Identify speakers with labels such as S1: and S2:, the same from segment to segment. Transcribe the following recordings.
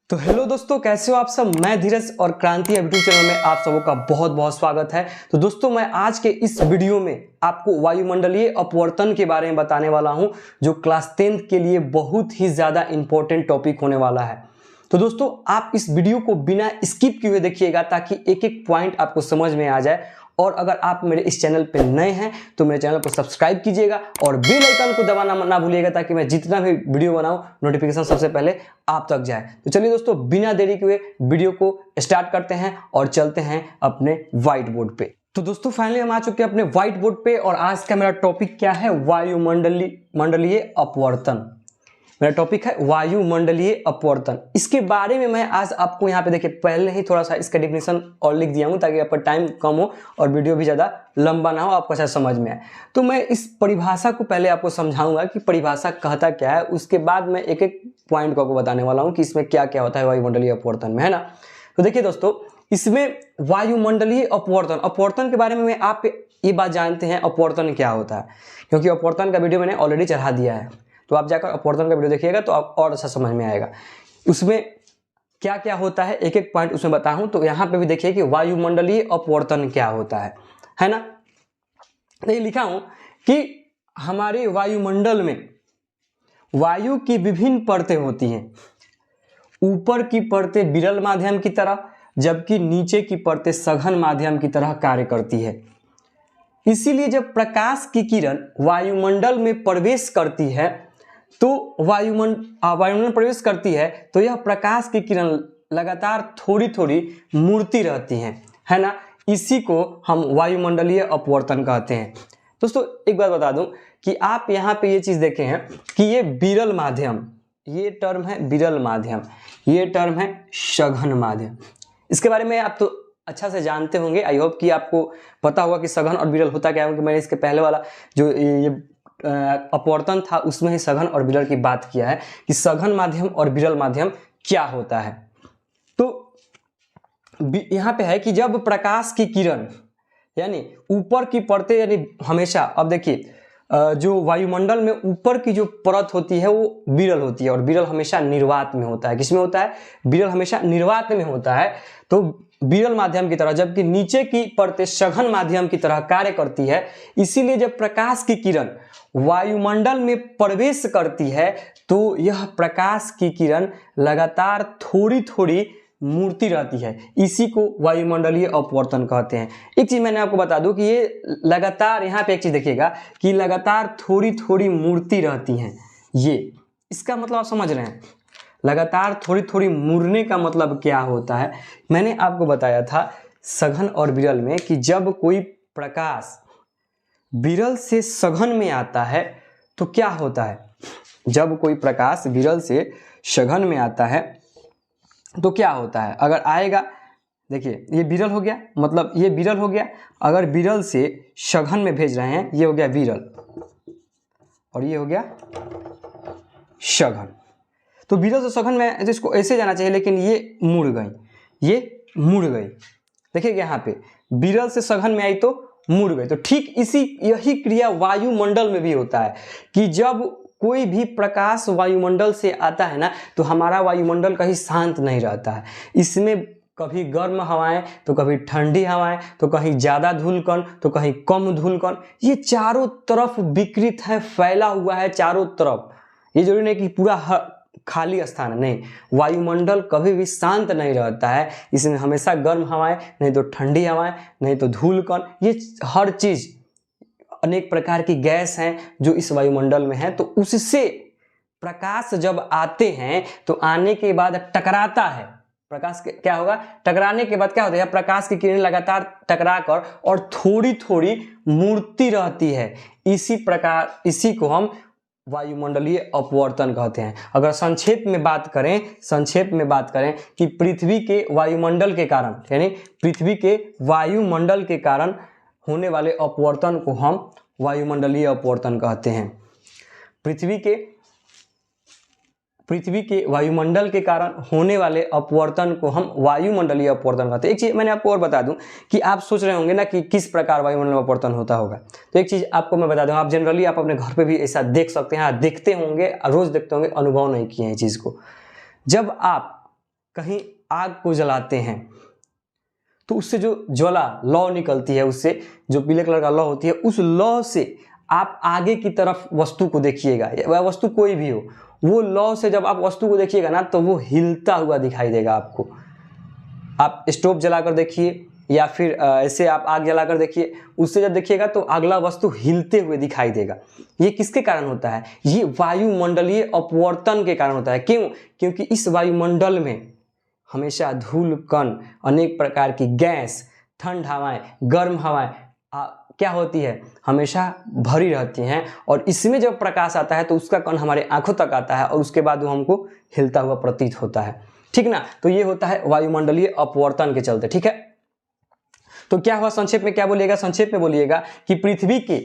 S1: तो हेलो दोस्तों, कैसे हो आप सब। मैं धीरज और क्रांति यूट्यूब चैनल में आप सबों का बहुत बहुत स्वागत है। तो दोस्तों, मैं आज के इस वीडियो में आपको वायुमंडलीय अपवर्तन के बारे में बताने वाला हूं, जो क्लास 10th के लिए बहुत ही ज़्यादा इंपॉर्टेंट टॉपिक होने वाला है। तो दोस्तों, आप इस वीडियो को बिना स्किप किए हुए देखिएगा ताकि एक एक पॉइंट आपको समझ में आ जाए। और अगर आप मेरे इस चैनल पे नए हैं तो मेरे चैनल को सब्सक्राइब कीजिएगा और बेल आइकन को दबाना ना भूलिएगा ताकि मैं जितना भी वीडियो बनाऊं नोटिफिकेशन सबसे पहले आप तक जाए। तो चलिए दोस्तों, बिना देरी के वीडियो को स्टार्ट करते हैं और चलते हैं अपने व्हाइट बोर्ड पे। तो दोस्तों, फाइनली हम आ चुके हैं अपने व्हाइट बोर्ड पे और आज का मेरा टॉपिक क्या है, वायुमंडलीय अपवर्तन। मेरा टॉपिक है वायुमंडलीय अपवर्तन। इसके बारे में मैं आज आपको यहाँ पे देखिए पहले ही थोड़ा सा इसका डिफिनेशन और लिख दिया हूँ ताकि आपका टाइम कम हो और वीडियो भी ज़्यादा लंबा ना हो, आपको अच्छा समझ में आए। तो मैं इस परिभाषा को पहले आपको समझाऊंगा कि परिभाषा कहता क्या है, उसके बाद मैं एक एक पॉइंट को आपको बताने वाला हूँ कि इसमें क्या क्या होता है वायुमंडलीय अपवर्तन में, है ना। तो देखिए दोस्तों, इसमें वायुमंडलीय अपवर्तन के बारे में आप ये बात जानते हैं अपवर्तन क्या होता है, क्योंकि अपवर्तन का वीडियो मैंने ऑलरेडी चढ़ा दिया है। तो आप जाकर अपवर्तन का वीडियो देखिएगा तो आप और अच्छा समझ में आएगा उसमें क्या क्या होता है, एक एक पॉइंट उसमें बताऊं। तो यहाँ पे भी देखिए कि वायुमंडलीय अपवर्तन क्या होता है ना। तो ये लिखा हूं कि हमारे वायुमंडल में वायु की विभिन्न परतें होती हैं। ऊपर की परतें विरल माध्यम की तरह, जबकि नीचे की परतें सघन माध्यम की तरह कार्य करती है। इसीलिए जब प्रकाश की किरण वायुमंडल में प्रवेश करती है तो वायुमंडल प्रवेश करती है तो यह प्रकाश की किरण लगातार थोड़ी थोड़ी मुड़ती रहती हैं, है ना। इसी को हम वायुमंडलीय अपवर्तन कहते हैं। दोस्तों, एक बात बता दूं कि आप यहाँ पे ये चीज़ देखे हैं कि ये विरल माध्यम, ये टर्म है विरल माध्यम, ये टर्म है सघन माध्यम। इसके बारे में आप तो अच्छा से जानते होंगे। आई होप कि आपको पता होगा कि सघन और विरल होता क्या है, क्योंकि मैंने इसके पहले वाला जो ये अपवर्तन था उसमें ही सघन और विरल की बात किया है कि सघन माध्यम और विरल माध्यम क्या होता है। तो यहाँ पे है कि जब प्रकाश की किरण यानी ऊपर की परतें, यानी हमेशा, अब देखिए जो वायुमंडल में ऊपर की जो परत होती है वो विरल होती है और विरल हमेशा निर्वात में होता है। किसमें होता है? विरल हमेशा निर्वात में होता है, तो विरल माध्यम की तरह, जबकि नीचे की परतें सघन माध्यम की तरह कार्य करती है। इसीलिए जब प्रकाश की किरण वायुमंडल में प्रवेश करती है तो यह प्रकाश की किरण लगातार थोड़ी थोड़ी मुड़ती रहती है। इसी को वायुमंडलीय अपवर्तन कहते हैं। एक चीज मैंने आपको बता दूं कि ये लगातार, यहाँ पे एक चीज देखिएगा कि लगातार थोड़ी थोड़ी मुड़ती रहती हैं। ये इसका मतलब आप समझ रहे हैं, लगातार थोड़ी थोड़ी मुड़ने का मतलब क्या होता है। मैंने आपको बताया था सघन और विरल में कि जब कोई प्रकाश विरल से सघन में आता है तो क्या होता है। जब कोई प्रकाश विरल से सघन में आता है तो क्या होता है, अगर आएगा, देखिए ये विरल हो गया, मतलब ये विरल हो गया। अगर विरल से सघन में भेज रहे हैं, ये हो गया विरल और ये हो गया सघन। तो विरल से सघन में इसको ऐसे जाना चाहिए, लेकिन ये मुड़ गई, ये मुड़ गई। देखिए यहाँ पे विरल से सघन में आई तो मुड़ गई। तो ठीक यही क्रिया वायुमंडल में भी होता है कि जब कोई भी प्रकाश वायुमंडल से आता है ना, तो हमारा वायुमंडल कहीं शांत नहीं रहता है। इसमें कभी गर्म हवाएं तो कभी ठंडी हवाएं, तो कहीं ज़्यादा धूलकण तो कहीं कम धूलकण, ये चारों तरफ विकृत है, फैला हुआ है चारों तरफ। ये जरूरी नहीं कि पूरा खाली स्थान है, नहीं, वायुमंडल कभी भी शांत नहीं रहता है। इसमें हमेशा गर्म हवाएं, नहीं तो ठंडी हवाएं, नहीं तो धूलकण, ये हर चीज़, अनेक प्रकार की गैस हैं जो इस वायुमंडल में है। तो उससे प्रकाश जब आते हैं तो आने के बाद टकराता है, प्रकाश क्या होगा, टकराने के बाद क्या होता है, प्रकाश की किरण लगातार टकराकर और थोड़ी थोड़ी मुड़ती रहती है। इसी प्रकार इसी को हम वायुमंडलीय अपवर्तन कहते हैं। अगर संक्षेप में बात करें कि पृथ्वी के वायुमंडल के कारण, यानी पृथ्वी के वायुमंडल के कारण होने वाले अपवर्तन को हम वायुमंडलीय अपवर्तन कहते हैं। पृथ्वी के वायुमंडल के कारण होने वाले अपवर्तन को हम वायुमंडलीय अपवर्तन कहते हैं। एक चीज मैंने आपको और बता दूं कि आप सोच रहे होंगे ना कि किस प्रकार वायुमंडल में अपवर्तन होता होगा। तो एक चीज आपको मैं बता दूं, आप जनरली आप अपने घर पे भी ऐसा देख सकते हैं, देखते होंगे, रोज देखते होंगे, अनुभव नहीं किए हैं इस चीज को। जब आप कहीं आग को जलाते हैं तो उससे जो ज्वाला लौ निकलती है, उससे जो पीले कलर का लौ होती है, उस लौ से आप आगे की तरफ वस्तु को देखिएगा, वह वस्तु कोई भी हो, वो लौ से जब आप वस्तु को देखिएगा ना तो वो हिलता हुआ दिखाई देगा आपको। आप स्टोव जलाकर देखिए या फिर ऐसे आप आग जलाकर देखिए, उससे जब देखिएगा तो अगला वस्तु हिलते हुए दिखाई देगा। ये किसके कारण होता है? ये वायुमंडलीय अपवर्तन के कारण होता है। क्यों? क्योंकि इस वायुमंडल में हमेशा धूल कण, अनेक प्रकार की गैस, ठंड हवाएं, गर्म हवाएं क्या होती है, हमेशा भरी रहती हैं, और इसमें जब प्रकाश आता है तो उसका कण हमारे आंखों तक आता है और उसके बाद वो हमको हिलता हुआ प्रतीत होता है। ठीक ना? तो ये होता है वायुमंडलीय अपवर्तन के चलते। ठीक है, तो क्या हुआ, संक्षेप में क्या बोलिएगा? संक्षेप में बोलिएगा कि पृथ्वी के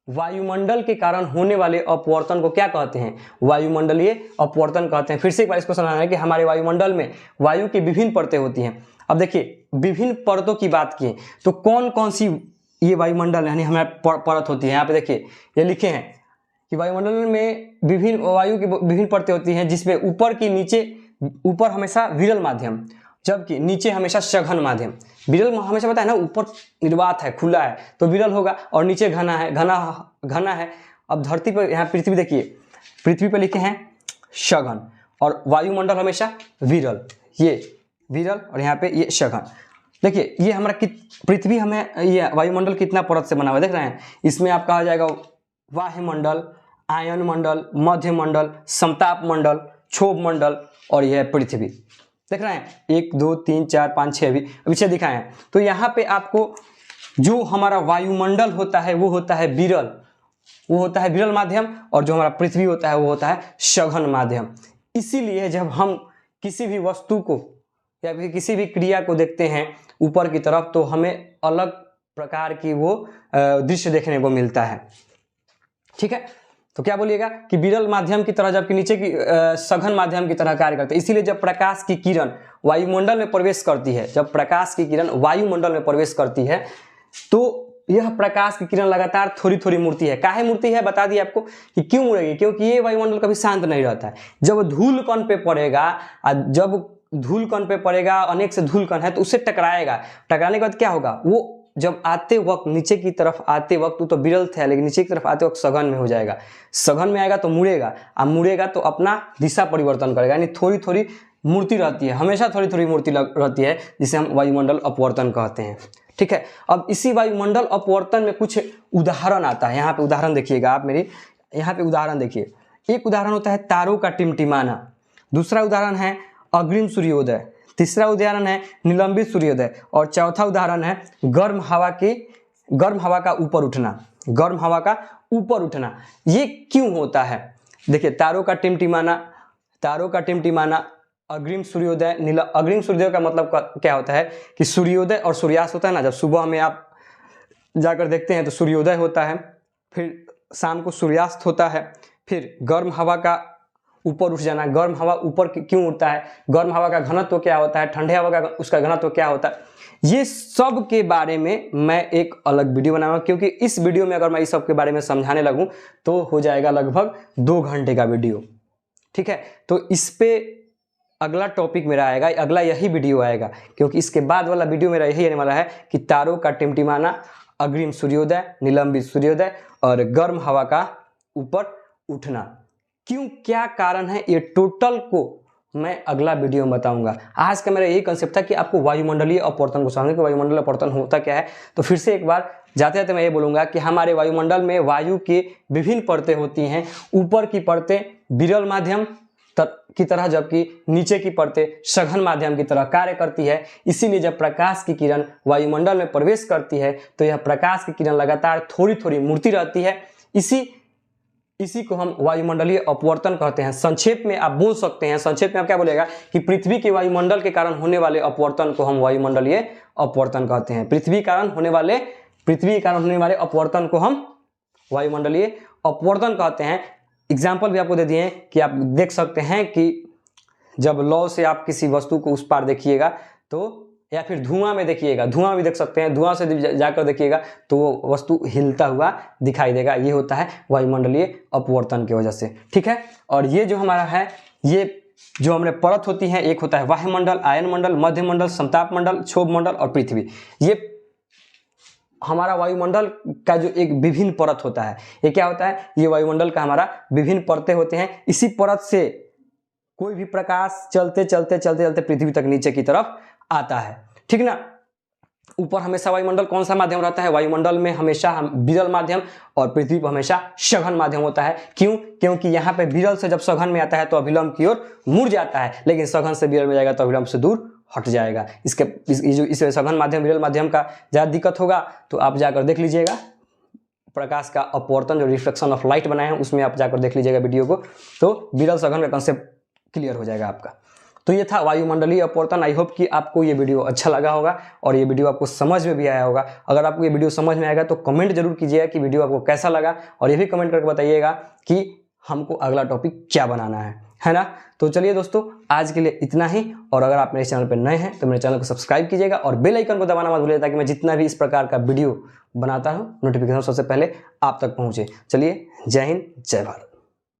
S1: वायुमंडल के कारण होने वाले अपवर्तन को क्या कहते हैं? वायुमंडलीय अपवर्तन कहते हैं। फिर से एक बार इसको समझना है कि हमारे वायुमंडल में वायु की विभिन्न परतें होती हैं। अब देखिए, विभिन्न परतों की बात की तो कौन कौन सी ये वायुमंडल यानी हमारे परत होती है? यहाँ पे देखिए ये लिखे हैं कि वायुमंडल में विभिन्न वायु की विभिन्न परतें होती हैं, जिसमें ऊपर की नीचे, ऊपर हमेशा विरल माध्यम, जबकि नीचे हमेशा सघन माध्यम। विरल हमेशा पता है ना, ऊपर निर्वात है, खुला है तो विरल होगा, और नीचे घना है, घना है। अब धरती पर, यहाँ पृथ्वी देखिए, पृथ्वी पर लिखे हैं सघन, और वायुमंडल हमेशा विरल, ये विरल और यहाँ पे ये सघन। देखिए ये हमारा पृथ्वी, हमें ये वायुमंडल कितना परत से बना हुआ है, देख रहे हैं? इसमें आप कहा जाएगा वायुमंडल, आयन मंडल, मध्य मंडल, समताप मंडल, क्षोभ मंडल, और यह पृथ्वी। देख रहे हैं? 1 2 3 4 5 6 अभी पीछे दिखाए हैं। तो यहाँ पे आपको जो हमारा वायुमंडल होता है वो होता है विरल, वो होता है विरल माध्यम, और जो हमारा पृथ्वी होता है वो होता है सघन माध्यम। इसीलिए जब हम किसी भी वस्तु को या फिर किसी भी क्रिया को देखते हैं ऊपर की तरफ तो हमें अलग प्रकार की वो दृश्य देखने को मिलता है। ठीक है, तो क्या बोलिएगा कि विरल माध्यम की तरह, जबकि नीचे की सघन माध्यम की तरह कार्य करते हैं। इसीलिए जब प्रकाश की किरण वायुमंडल में प्रवेश करती है, जब प्रकाश की किरण वायुमंडल में प्रवेश करती है तो यह प्रकाश की किरण लगातार थोड़ी थोड़ी मुड़ती है। काहे मुड़ती है बता दिए आपको कि क्यों मुड़ेगी, क्योंकि ये वायुमंडल कभी शांत नहीं रहता है। जब धूल कण पे पड़ेगा, जब धूल कण पे पड़ेगा, अनेक से धूल कण है तो उससे टकराएगा, टकराने के बाद क्या होगा, वो जब आते वक्त नीचे की तरफ आते वक्त तो विरल था, लेकिन नीचे की तरफ आते वक्त सघन में हो जाएगा। सघन में आएगा तो मुड़ेगा, अब मुड़ेगा तो अपना दिशा परिवर्तन करेगा, यानी थोड़ी थोड़ी मूर्ति रहती है, हमेशा थोड़ी थोड़ी मूर्ति रहती है, जिसे हम वायुमंडल अपवर्तन कहते हैं। ठीक है, अब इसी वायुमंडल अपवर्तन में कुछ उदाहरण आता है। यहाँ पे उदाहरण देखिएगा आप मेरी, यहाँ पे उदाहरण देखिए। एक उदाहरण होता है तारों का टिमटिमाना, दूसरा उदाहरण है अग्रिम सूर्योदय, तीसरा उदाहरण है निलंबित सूर्योदय, और चौथा उदाहरण है गर्म हवा का ऊपर उठना, गर्म हवा का ऊपर उठना। ये क्यों होता है? देखिए, तारों का टिमटिमाना, अग्रिम सूर्योदय, अग्रिम सूर्योदय का मतलब क्या होता है कि सूर्योदय और सूर्यास्त होता है ना, जब सुबह में आप जाकर देखते हैं तो सूर्योदय होता है, फिर शाम को सूर्यास्त होता है, फिर गर्म हवा का ऊपर उठ जाना। गर्म हवा ऊपर क्यों उठता है, गर्म हवा का घनत्व क्या होता है, ठंडे हवा का उसका घनत्व क्या होता है, ये सब के बारे में मैं एक अलग वीडियो बनाऊंगा, क्योंकि इस वीडियो में अगर मैं इस सब के बारे में समझाने लगूं तो हो जाएगा लगभग 2 घंटे का वीडियो। ठीक है, तो इस पे अगला टॉपिक मेरा आएगा, अगला यही वीडियो आएगा, क्योंकि इसके बाद वाला वीडियो मेरा यही आने वाला है कि तारों का टिमटिमाना, अग्रिम सूर्योदय, निलंबित सूर्योदय और गर्म हवा का ऊपर उठना। क्यों, क्या कारण है, ये टोटल को मैं अगला वीडियो में बताऊंगा। आज का मेरा यही कंसेप्ट था कि आपको वायुमंडलीय अपवर्तन को समझने, कि वायुमंडलीय अपवर्तन होता क्या है। तो फिर से एक बार जाते जाते मैं ये बोलूंगा कि हमारे वायुमंडल में वायु के विभिन्न परतें होती हैं। ऊपर की परतें विरल माध्यम की तरह, जबकि नीचे की परतें सघन माध्यम की तरह कार्य करती है। इसीलिए जब प्रकाश की किरण वायुमंडल में प्रवेश करती है तो यह प्रकाश की किरण लगातार थोड़ी थोड़ी मुड़ती रहती है। इसी को हम वायुमंडलीय अपवर्तन कहते हैं। संक्षेप में आप बोल सकते हैं, संक्षेप में आप क्या बोलेगा कि पृथ्वी के वायुमंडल के कारण होने वाले अपवर्तन को हम वायुमंडलीय अपवर्तन कहते हैं। पृथ्वी के कारण होने वाले अपवर्तन को हम वायुमंडलीय अपवर्तन कहते हैं। एग्जाम्पल भी आपको दे दिए हैं कि आप देख सकते हैं कि जब लौ से आप किसी वस्तु को उस पार देखिएगा तो, या फिर धुआं में देखिएगा, धुआं भी देख सकते हैं, धुआं से जाकर देखिएगा तो वो वस्तु हिलता हुआ दिखाई देगा। ये होता है वायुमंडलीय अपवर्तन की वजह से। ठीक है, और ये जो हमारा है, ये जो हमारे परत होती हैं, एक होता है वायुमंडल, आयनमंडल, मध्यमंडल, समताप मंडल, क्षोभ मंडल और पृथ्वी। ये हमारा वायुमंडल का जो एक विभिन्न परत होता है, ये क्या होता है, ये वायुमंडल का हमारा विभिन्न परतें होते हैं। इसी परत से कोई भी प्रकाश चलते चलते चलते चलते पृथ्वी तक नीचे की तरफ आता है, ठीक ना। ऊपर हमेशा वायुमंडल कौन सा माध्यम रहता है, वायुमंडल में हमेशा विरल माध्यम और पृथ्वी पर हमेशा सघन माध्यम होता है। क्यों? क्योंकि यहाँ पे विरल से जब सघन में आता है तो अभिलंब की ओर मुड़ जाता है, लेकिन सघन से विरल में जाएगा तो अभिलंब से दूर हट जाएगा। इस सघन माध्यम विरल माध्यम का ज़्यादा दिक्कत होगा तो आप जाकर देख लीजिएगा प्रकाश का अपवर्तन, जो रिफ्लेक्शन ऑफ लाइट बनाए हैं, उसमें आप जाकर देख लीजिएगा वीडियो को, तो विरल सघन का कंसेप्ट क्लियर हो जाएगा आपका। तो ये था वायुमंडलीय अपवर्तन। आई होप कि आपको ये वीडियो अच्छा लगा होगा और ये वीडियो आपको समझ में भी आया होगा। अगर आपको ये वीडियो समझ में आएगा तो कमेंट जरूर कीजिएगा कि वीडियो आपको कैसा लगा, और ये भी कमेंट करके बताइएगा कि हमको अगला टॉपिक क्या बनाना है ना। तो चलिए दोस्तों, आज के लिए इतना ही, और अगर आप मेरे चैनल पर नए हैं तो मेरे चैनल को सब्सक्राइब कीजिएगा और बेल आइकन को दबाना मत भूलिए, ताकि मैं जितना भी इस प्रकार का वीडियो बनाता हूँ नोटिफिकेशन सबसे पहले आप तक पहुँचे। चलिए, जय हिंद, जय भारत।